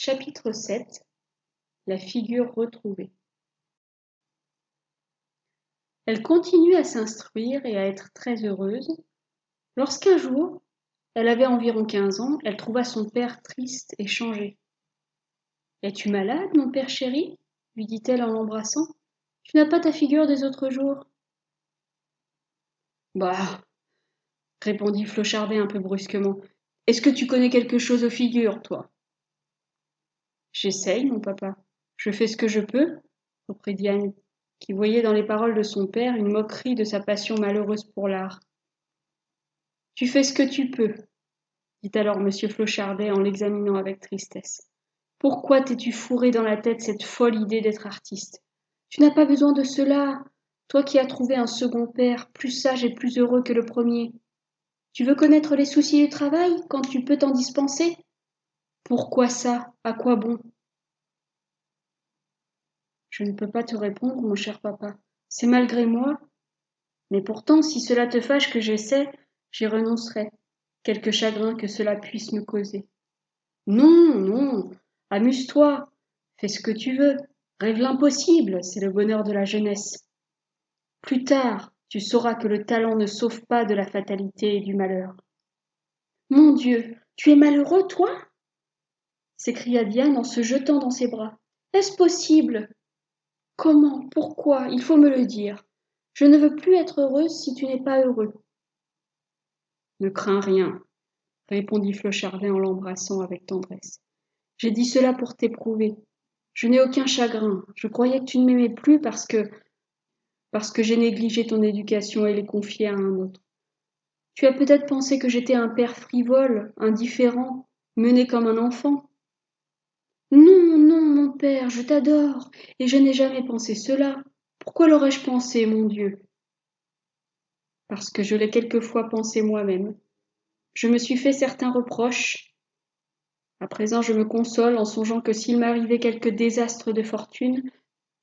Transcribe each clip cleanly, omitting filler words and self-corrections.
Chapitre 7. La figure retrouvée. Elle continue à s'instruire et à être très heureuse, lorsqu'un jour, elle avait environ 15 ans, elle trouva son père triste et changé. « Es-tu malade, mon père chéri ?» lui dit-elle en l'embrassant. « Tu n'as pas ta figure des autres jours ?» « Bah !» répondit Flochardet un peu brusquement. « Est-ce que tu connais quelque chose aux figures, toi ?»« J'essaye, mon papa. Je fais ce que je peux, » reprit Diane, qui voyait dans les paroles de son père une moquerie de sa passion malheureuse pour l'art. « Tu fais ce que tu peux, » dit alors M. Flochardet en l'examinant avec tristesse. « Pourquoi t'es-tu fourré dans la tête cette folle idée d'être artiste ? Tu n'as pas besoin de cela, toi qui as trouvé un second père, plus sage et plus heureux que le premier. Tu veux connaître les soucis du travail quand tu peux t'en dispenser ? Pourquoi ça ? À quoi bon ? » « Je ne peux pas te répondre, mon cher papa. C'est malgré moi. Mais pourtant, si cela te fâche que j'essaie, j'y renoncerai, quelque chagrin que cela puisse me causer. » « Non, non, amuse-toi, fais ce que tu veux, rêve l'impossible, c'est le bonheur de la jeunesse. Plus tard, tu sauras que le talent ne sauve pas de la fatalité et du malheur. »« Mon Dieu, tu es malheureux, toi ?» s'écria Diane en se jetant dans ses bras. « Est-ce possible ? Comment ? Pourquoi ? Il faut me le dire. Je ne veux plus être heureuse si tu n'es pas heureux. » « Ne crains rien, » répondit Flochardet en l'embrassant avec tendresse. « J'ai dit cela pour t'éprouver. Je n'ai aucun chagrin. Je croyais que tu ne m'aimais plus parce que j'ai négligé ton éducation et l'ai confiée à un autre. Tu as peut-être pensé que j'étais un père frivole, indifférent, mené comme un enfant. Non, non, mon père, je t'adore, et je n'ai jamais pensé cela. Pourquoi l'aurais-je pensé, mon Dieu ? Parce que je l'ai quelquefois pensé moi-même. Je me suis fait certains reproches. À présent, je me console en songeant que s'il m'arrivait quelque désastre de fortune,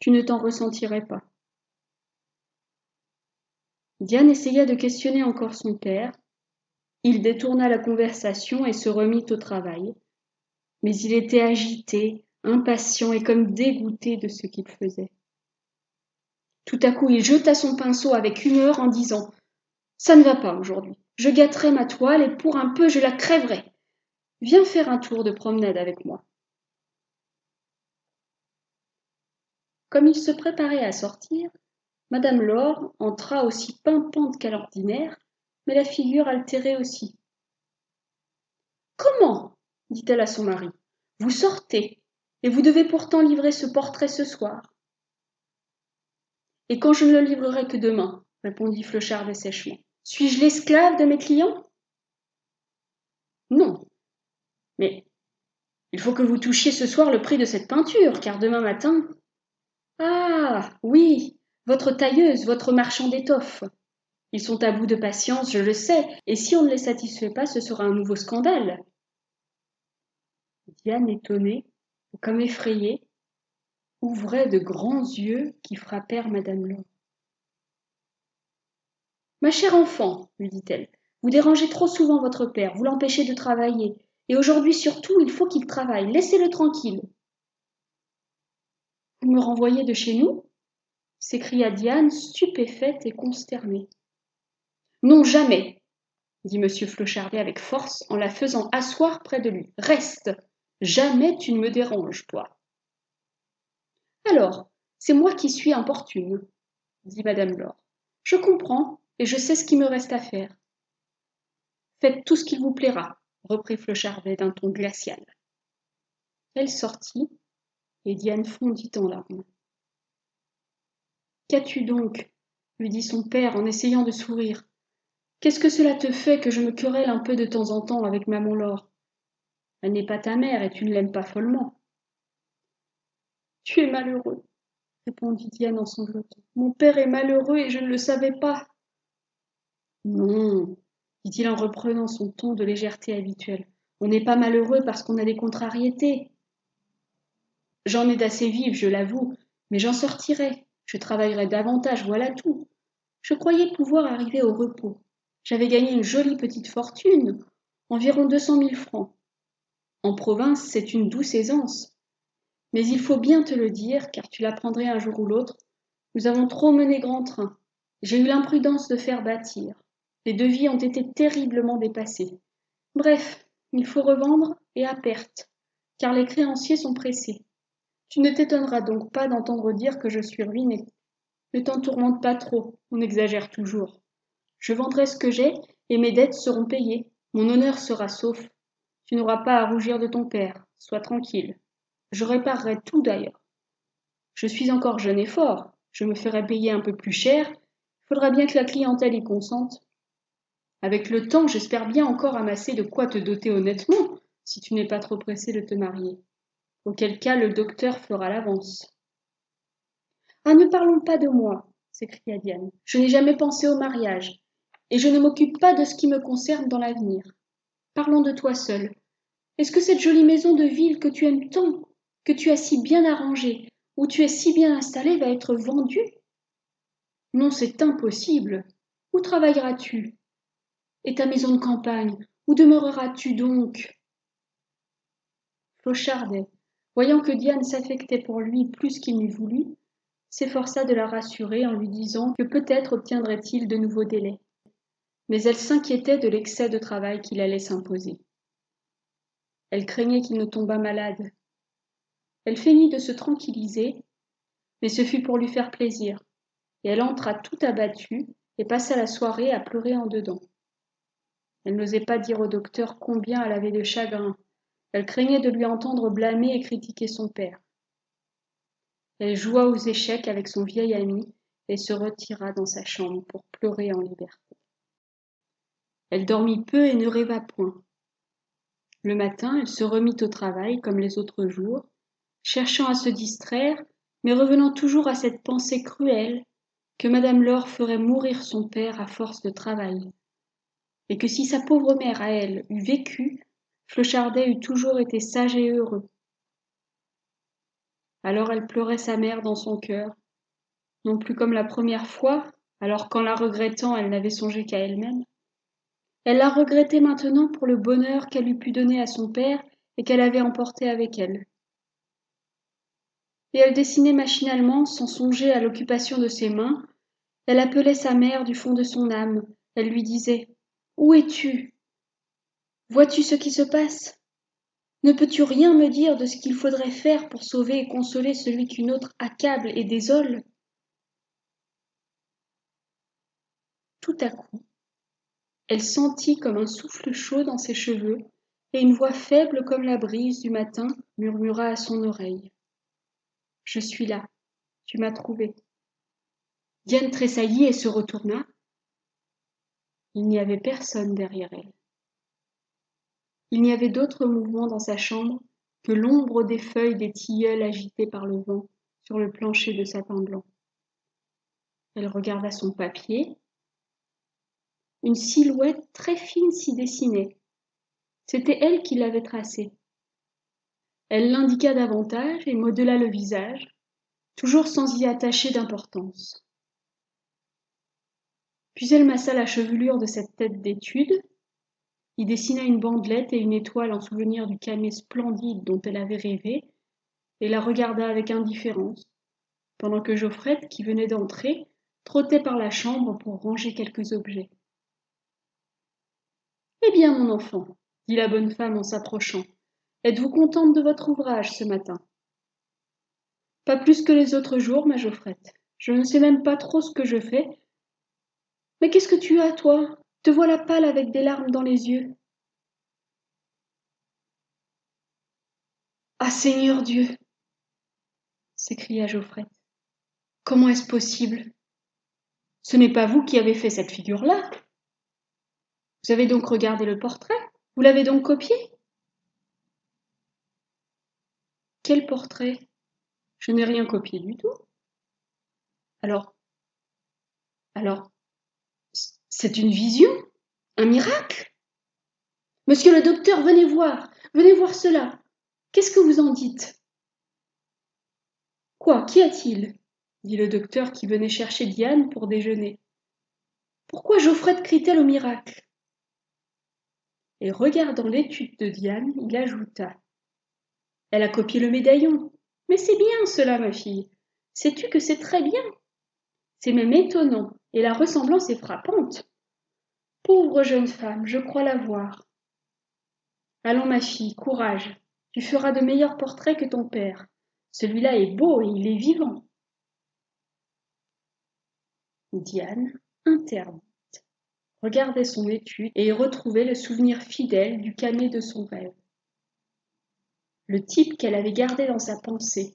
tu ne t'en ressentirais pas. » Diane essaya de questionner encore son père. Il détourna la conversation et se remit au travail. Mais il était agité, impatient et comme dégoûté de ce qu'il faisait. Tout à coup, il jeta son pinceau avec humeur en disant « Ça ne va pas aujourd'hui. Je gâterai ma toile et pour un peu je la crèverai. Viens faire un tour de promenade avec moi. » Comme il se préparait à sortir, Madame Laure entra aussi pimpante qu'à l'ordinaire, mais la figure altérée aussi. « Comment ? » dit-elle à son mari. « Vous sortez, et vous devez pourtant livrer ce portrait ce soir. »« Et quand je ne le livrerai que demain, » répondit Flochardet sèchement. « Suis-je l'esclave de mes clients ? » ?»« Non, mais il faut que vous touchiez ce soir le prix de cette peinture, car demain matin... » »« Ah, oui, votre tailleuse, votre marchand d'étoffes. Ils sont à bout de patience, je le sais, et si on ne les satisfait pas, ce sera un nouveau scandale. » Diane, étonnée, comme effrayée, ouvrait de grands yeux qui frappèrent Madame Laure. « Ma chère enfant, lui dit-elle, vous dérangez trop souvent votre père, vous l'empêchez de travailler, et aujourd'hui surtout, il faut qu'il travaille, laissez-le tranquille. »« Vous me renvoyez de chez nous ? » s'écria Diane, stupéfaite et consternée. « Non, jamais !» dit M. Flochardet avec force en la faisant asseoir près de lui. « Reste ! Jamais tu ne me déranges, toi. »« Alors, c'est moi qui suis importune, » dit Madame Laure. « Je comprends, et je sais ce qui me reste à faire. »« Faites tout ce qu'il vous plaira, » reprit Flochardet d'un ton glacial. Elle sortit, et Diane fondit en larmes. « Qu'as-tu donc ? » lui dit son père en essayant de sourire. « Qu'est-ce que cela te fait que je me querelle un peu de temps en temps avec maman Laure ? Elle n'est pas ta mère et tu ne l'aimes pas follement. »« Tu es malheureux, » répondit Diane en sanglotant. « Mon père est malheureux et je ne le savais pas. »« Non, » dit-il en reprenant son ton de légèreté habituel. « On n'est pas malheureux parce qu'on a des contrariétés. J'en ai d'assez vives, je l'avoue, mais j'en sortirai. Je travaillerai davantage, voilà tout. Je croyais pouvoir arriver au repos. J'avais gagné une jolie petite fortune, environ 200 000 francs. En province, c'est une douce aisance. Mais il faut bien te le dire, car tu l'apprendrais un jour ou l'autre, nous avons trop mené grand train. J'ai eu l'imprudence de faire bâtir. Les devis ont été terriblement dépassés. Bref, il faut revendre et à perte, car les créanciers sont pressés. Tu ne t'étonneras donc pas d'entendre dire que je suis ruiné. Ne t'en tourmente pas trop, on exagère toujours. Je vendrai ce que j'ai et mes dettes seront payées. Mon honneur sera sauf. Tu n'auras pas à rougir de ton père, sois tranquille. Je réparerai tout d'ailleurs. Je suis encore jeune et fort, je me ferai payer un peu plus cher, il faudra bien que la clientèle y consente. Avec le temps, j'espère bien encore amasser de quoi te doter honnêtement, si tu n'es pas trop pressé de te marier. Auquel cas le docteur fera l'avance. Ah, ne parlons pas de moi, s'écria Diane. Je n'ai jamais pensé au mariage, et je ne m'occupe pas de ce qui me concerne dans l'avenir. Parlons de toi seul. Est-ce que cette jolie maison de ville que tu aimes tant, que tu as si bien arrangée, où tu es si bien installée, va être vendue? Non, c'est impossible. Où travailleras-tu? Et ta maison de campagne, où demeureras-tu donc? Fauchardet, voyant que Diane s'affectait pour lui plus qu'il n'eût voulu, s'efforça de la rassurer en lui disant que peut-être obtiendrait-il de nouveaux délais. Mais elle s'inquiétait de l'excès de travail qu'il allait s'imposer. Elle craignait qu'il ne tombât malade. Elle feignit de se tranquilliser, mais ce fut pour lui faire plaisir, et elle entra tout abattue et passa la soirée à pleurer en dedans. Elle n'osait pas dire au docteur combien elle avait de chagrin. Elle craignait de lui entendre blâmer et critiquer son père. Elle joua aux échecs avec son vieil ami et se retira dans sa chambre pour pleurer en liberté. Elle dormit peu et ne rêva point. Le matin, elle se remit au travail comme les autres jours, cherchant à se distraire, mais revenant toujours à cette pensée cruelle que madame Laure ferait mourir son père à force de travail, et que si sa pauvre mère à elle eût vécu, Flechardet eût toujours été sage et heureux. Alors elle pleurait sa mère dans son cœur, non plus comme la première fois, alors qu'en la regrettant elle n'avait songé qu'à elle-même. Elle la regrettait maintenant pour le bonheur qu'elle eût pu donner à son père et qu'elle avait emporté avec elle. Et elle dessinait machinalement, sans songer à l'occupation de ses mains. Elle appelait sa mère du fond de son âme. Elle lui disait « Où es-tu? Vois-tu ce qui se passe? Ne peux-tu rien me dire de ce qu'il faudrait faire pour sauver et consoler celui qu'une autre accable et désole ?» Tout à coup, elle sentit comme un souffle chaud dans ses cheveux, et une voix faible comme la brise du matin murmura à son oreille. « Je suis là, tu m'as trouvé. » Diane tressaillit et se retourna. Il n'y avait personne derrière elle. Il n'y avait d'autre mouvement dans sa chambre que l'ombre des feuilles des tilleuls agitées par le vent sur le plancher de satin blanc. Elle regarda son papier. Une silhouette très fine s'y dessinait. C'était elle qui l'avait tracée. Elle l'indiqua davantage et modela le visage, toujours sans y attacher d'importance. Puis elle massa la chevelure de cette tête d'étude, y dessina une bandelette et une étoile en souvenir du camée splendide dont elle avait rêvé, et la regarda avec indifférence, pendant que Geoffrette, qui venait d'entrer, trottait par la chambre pour ranger quelques objets. « Eh bien, mon enfant, dit la bonne femme en s'approchant, êtes-vous contente de votre ouvrage ce matin? » Pas plus que les autres jours, ma Geoffrette. Je ne sais même pas trop ce que je fais. Mais qu'est-ce que tu as, toi? Te voilà pâle avec des larmes dans les yeux. Ah, Seigneur Dieu! S'écria Geoffrette. Comment est-ce possible? Ce n'est pas vous qui avez fait cette figure-là. Vous avez donc regardé le portrait? Vous l'avez donc copié? Quel portrait? Je n'ai rien copié du tout. Alors, c'est une vision? Un miracle? Monsieur le docteur, venez voir cela. Qu'est-ce que vous en dites? Quoi, qu'y a-t-il? Dit le docteur qui venait chercher Diane pour déjeuner. Pourquoi Geoffrette crie-t-elle au miracle? et regardant l'étude de Diane, il ajouta: « Elle a copié le médaillon. Mais c'est bien cela, ma fille. Sais-tu que c'est très bien? C'est même étonnant, et la ressemblance est frappante. Pauvre jeune femme, je crois la voir. Allons, ma fille, courage. Tu feras de meilleurs portraits que ton père. Celui-là est beau et il est vivant. » Diane, interdite, regardait son étude et y retrouvait le souvenir fidèle du camée de son rêve. Le type qu'elle avait gardé dans sa pensée.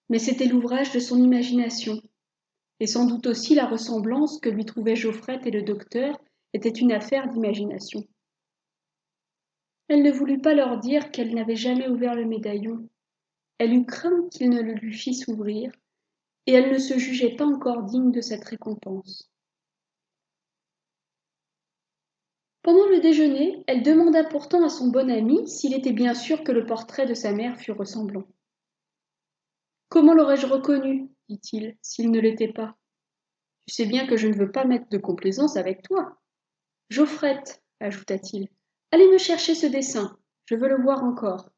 Mais c'était l'ouvrage de son imagination, et sans doute aussi la ressemblance que lui trouvaient Geoffrette et le docteur était une affaire d'imagination. Elle ne voulut pas leur dire qu'elle n'avait jamais ouvert le médaillon. Elle eut craint qu'ils ne le lui fissent ouvrir, et elle ne se jugeait pas encore digne de cette récompense. Pendant le déjeuner, elle demanda pourtant à son bon ami s'il était bien sûr que le portrait de sa mère fût ressemblant. « Comment l'aurais-je reconnu, dit-il, s'il ne l'était pas? Tu sais bien que je ne veux pas mettre de complaisance avec toi. Geoffrette, ajouta-t-il, allez me chercher ce dessin, je veux le voir encore. »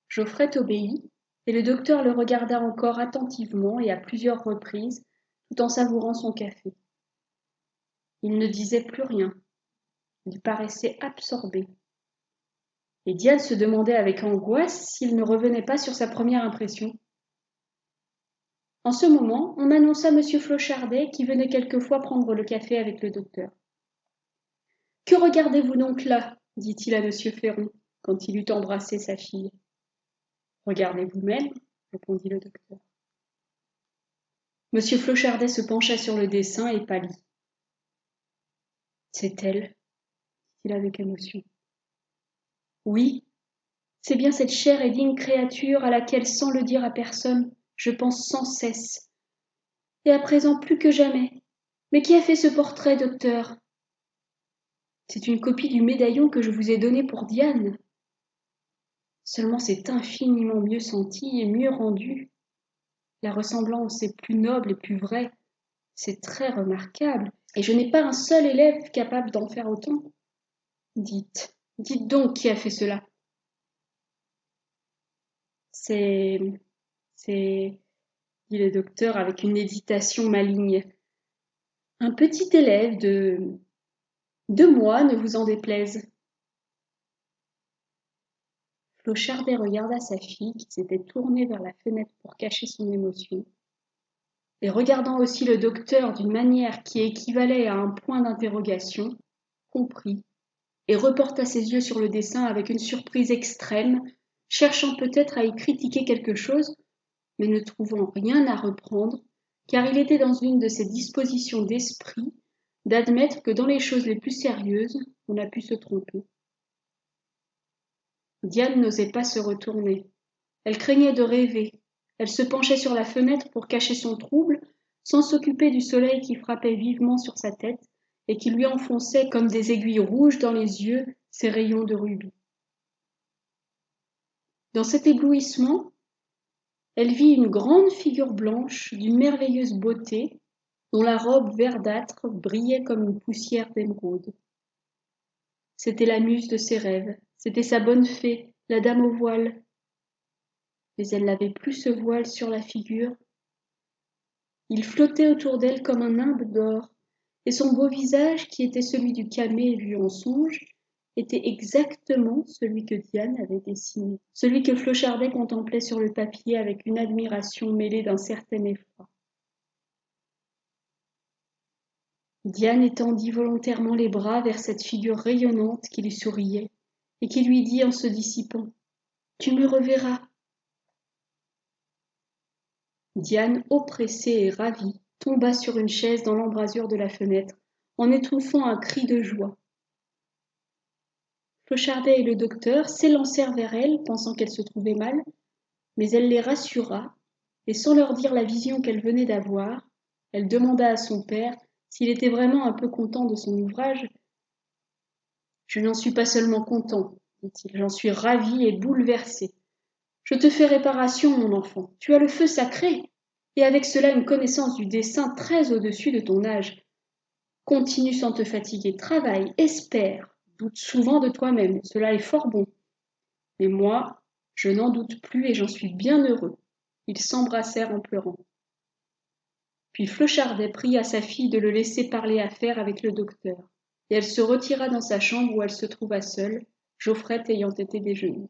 Geoffrette obéit, et le docteur le regarda encore attentivement et à plusieurs reprises, tout en savourant son café. Il ne disait plus rien. Il paraissait absorbé. Et Diane se demandait avec angoisse s'il ne revenait pas sur sa première impression. En ce moment, on annonça M. Flochardet qui venait quelquefois prendre le café avec le docteur. « Que regardez-vous donc là » dit-il à M. Féron, quand il eut embrassé sa fille. « Regardez vous-même, » répondit le docteur. M. Flochardet se pencha sur le dessin et pâlit. « C'est elle, » dit-il avec émotion. « Oui, c'est bien cette chère et digne créature à laquelle, sans le dire à personne, je pense sans cesse. Et à présent plus que jamais. Mais qui a fait ce portrait, docteur ? C'est une copie du médaillon que je vous ai donné pour Diane. Seulement c'est infiniment mieux senti et mieux rendu. La ressemblance est plus noble et plus vraie. C'est très remarquable, et je n'ai pas un seul élève capable d'en faire autant. Dites donc qui a fait cela ? C'est, dit le docteur avec une hésitation maligne. Un petit élève de 2 mois, ne vous en déplaise. Flochardet regarda sa fille qui s'était tournée vers la fenêtre pour cacher son émotion, et regardant aussi le docteur d'une manière qui équivalait à un point d'interrogation, comprit, et reporta ses yeux sur le dessin avec une surprise extrême, cherchant peut-être à y critiquer quelque chose, mais ne trouvant rien à reprendre, car il était dans une de ces dispositions d'esprit d'admettre que dans les choses les plus sérieuses, on a pu se tromper. Diane n'osait pas se retourner. Elle craignait de rêver. Elle se penchait sur la fenêtre pour cacher son trouble, sans s'occuper du soleil qui frappait vivement sur sa tête et qui lui enfonçait comme des aiguilles rouges dans les yeux ses rayons de rubis. Dans cet éblouissement, elle vit une grande figure blanche d'une merveilleuse beauté, dont la robe verdâtre brillait comme une poussière d'émeraude. C'était la muse de ses rêves, c'était sa bonne fée, la dame au voile. Mais elle n'avait plus ce voile sur la figure. Il flottait autour d'elle comme un nimbe d'or, et son beau visage, qui était celui du camée vu en songe, était exactement celui que Diane avait dessiné, celui que Flochardet contemplait sur le papier avec une admiration mêlée d'un certain effroi. Diane étendit volontairement les bras vers cette figure rayonnante qui lui souriait et qui lui dit en se dissipant : « Tu me reverras. » Diane, oppressée et ravie, tomba sur une chaise dans l'embrasure de la fenêtre, en étouffant un cri de joie. Flochardet et le docteur s'élancèrent vers elle, pensant qu'elle se trouvait mal, mais elle les rassura, et sans leur dire la vision qu'elle venait d'avoir, elle demanda à son père s'il était vraiment un peu content de son ouvrage. « Je n'en suis pas seulement content, dit-il, j'en suis ravi et bouleversé. Je te fais réparation, mon enfant, tu as le feu sacré, et avec cela une connaissance du dessin très au-dessus de ton âge. Continue sans te fatiguer, travaille, espère, doute souvent de toi-même, cela est fort bon. Mais moi, je n'en doute plus et j'en suis bien heureux. » Ils s'embrassèrent en pleurant. Puis Flochardet pria sa fille de le laisser parler affaires avec le docteur, et elle se retira dans sa chambre où elle se trouva seule, Geoffrette ayant été déjeuner.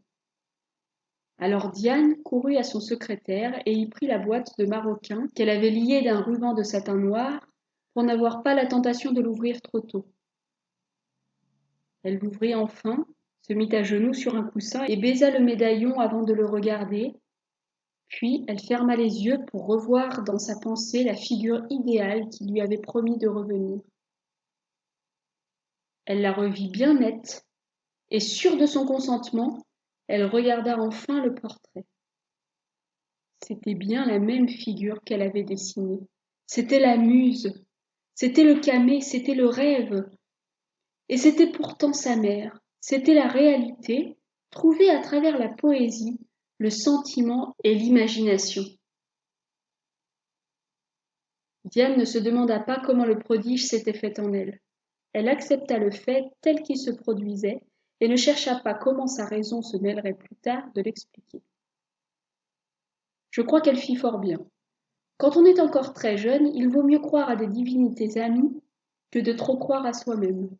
Alors Diane courut à son secrétaire et y prit la boîte de maroquin qu'elle avait liée d'un ruban de satin noir pour n'avoir pas la tentation de l'ouvrir trop tôt. Elle l'ouvrit enfin, se mit à genoux sur un coussin et baisa le médaillon avant de le regarder. Puis elle ferma les yeux pour revoir dans sa pensée la figure idéale qui lui avait promis de revenir. Elle la revit bien nette, et sûre de son consentement, elle regarda enfin le portrait. C'était bien la même figure qu'elle avait dessinée. C'était la muse, c'était le camée, c'était le rêve. Et c'était pourtant sa mère, c'était la réalité, trouvée à travers la poésie, le sentiment et l'imagination. Diane ne se demanda pas comment le prodige s'était fait en elle. Elle accepta le fait tel qu'il se produisait et ne chercha pas comment sa raison se mêlerait plus tard de l'expliquer. Je crois qu'elle fit fort bien. Quand on est encore très jeune, il vaut mieux croire à des divinités amies que de trop croire à soi-même.